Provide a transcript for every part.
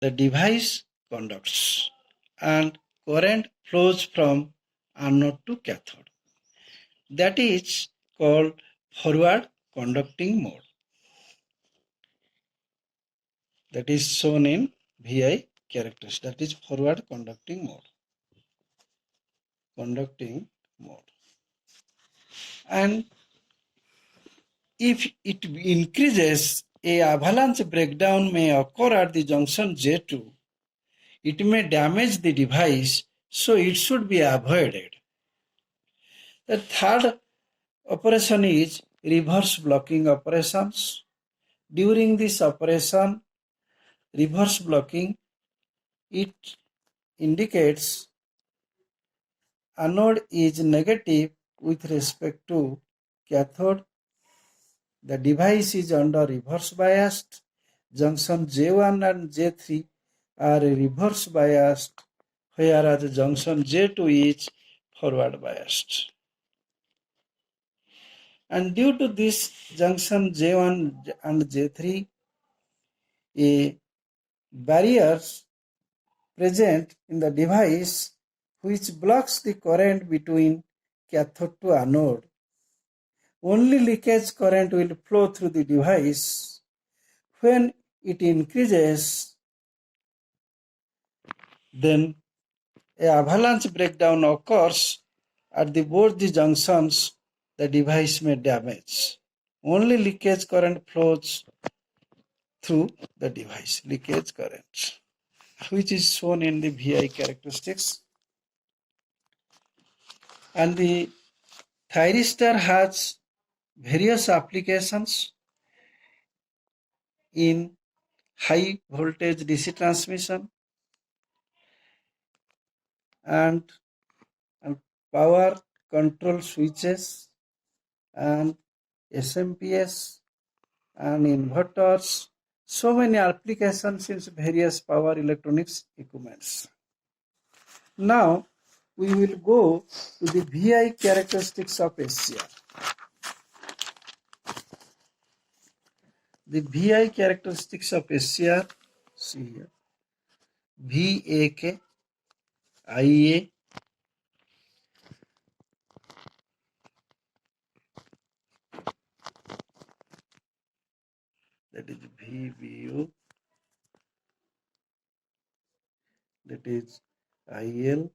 the device conducts and current flows from anode to cathode. That is called forward conducting mode. That is shown in VI characteristic. That is forward conducting mode. And if it increases, a avalanche breakdown may occur at the junction J2. It may damage the device, so it should be avoided. The third operation is reverse blocking operations. During this operation, reverse blocking, it indicates anode is negative with respect to cathode. The device is under reverse biased. Junction J1 and J3 are reverse biased, whereas junction J2 is forward biased. And due to this junction J1 and J3, a barriers present in the device which blocks the current between cathode to anode. Only leakage current will flow through the device. When it increases, then a avalanche breakdown occurs at both the junctions. The device may damage. Only leakage current flows through the device, leakage current, which is shown in the VI characteristics. And the thyristor has various applications in high voltage DC transmission and power control switches and SMPS and inverters. So many applications in various power electronics equipments. Now we will go to the VI characteristics of SCR. The VI characteristics of SCR, see here, VAK, IA, that is VBU, that is IL,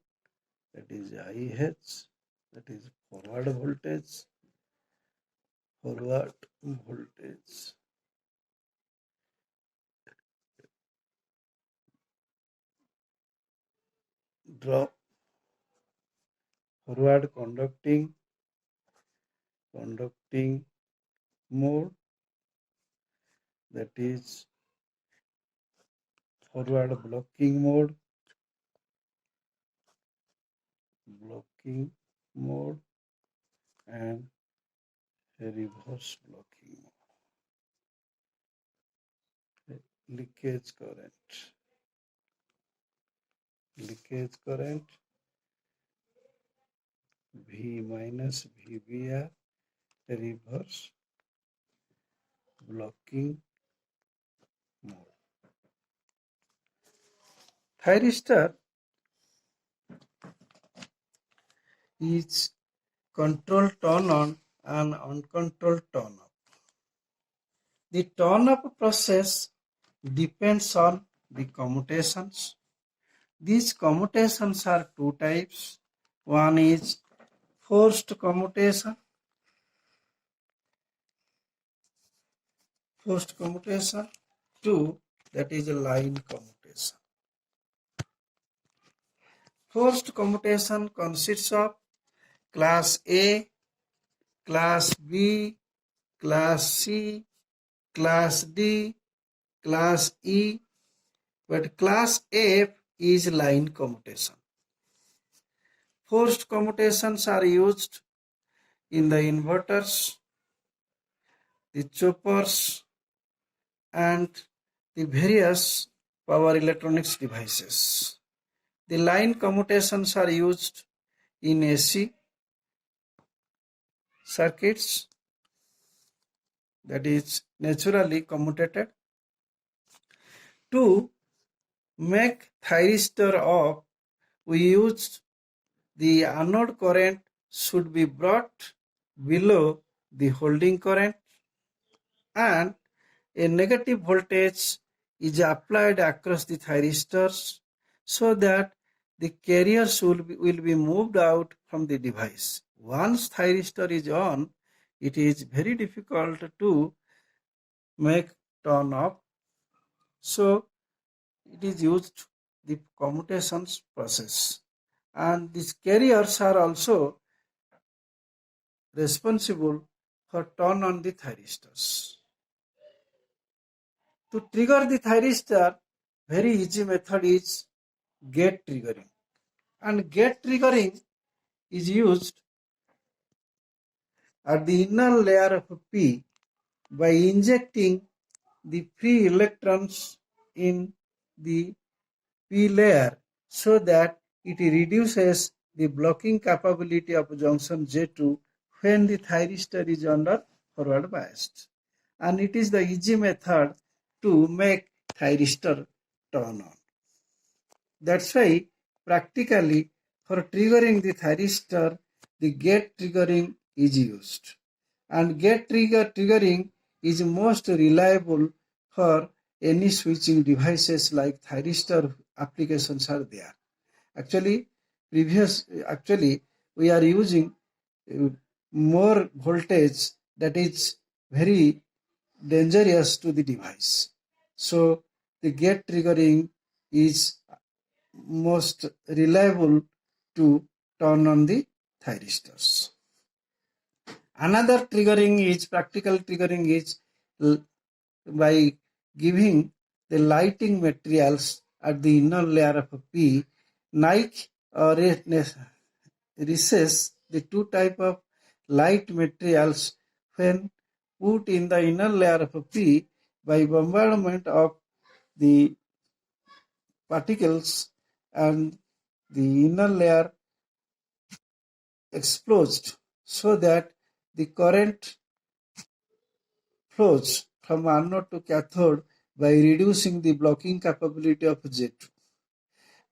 that is IH, that is forward voltage, drop, forward conducting mode, that is forward blocking mode, and reverse blocking mode. Leakage current, V minus VBR, reverse blocking mode. Thyristor is control turn on and uncontrolled turn off. The turn off process depends on the commutations. These commutations are two types. One is forced commutation. Two, that is a line commutation. Forced commutation consists of class A, class B, class C, class D, class E, but class F is line commutation. Forced commutations are used in the inverters, the choppers, and the various power electronics devices. The line commutations are used in AC circuits, that is naturally commutated. Two, make thyristor off, we used the anode current should be brought below the holding current, and a negative voltage is applied across the thyristors so that the carriers will be moved out from the device. Once thyristor is on, it is very difficult to make turn off. So it is used the commutations process. And these carriers are also responsible for turn on the thyristors. To trigger the thyristor, very easy method is gate triggering. And gate triggering is used at the inner layer of P by injecting the free electrons in the P layer so that it reduces the blocking capability of junction J2 when the thyristor is under forward biased. And it is the easy method to make thyristor turn on. That's why practically for triggering the thyristor, the gate triggering is used. And gate triggering is most reliable for any switching devices like thyristor applications are there. Actually, we are using more voltage that is very dangerous to the device. So the gate triggering is most reliable to turn on the thyristors. Another practical triggering is by giving the lighting materials at the inner layer of P. Nike or recess, the two type of light materials when put in the inner layer of P by bombardment of the particles, and the inner layer explodes so that the current flows from anode to cathode by reducing the blocking capability of J2.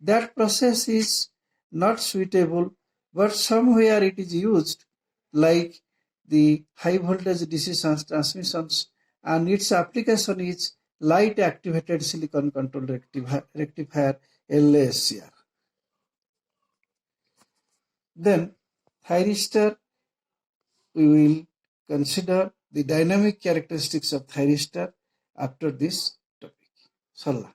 That process is not suitable, but somewhere it is used, like the high voltage DC transmissions, and its application is light activated silicon control rectifier LASCR. Then thyristor, we will consider the dynamic characteristics of thyristor after this topic. Sallah.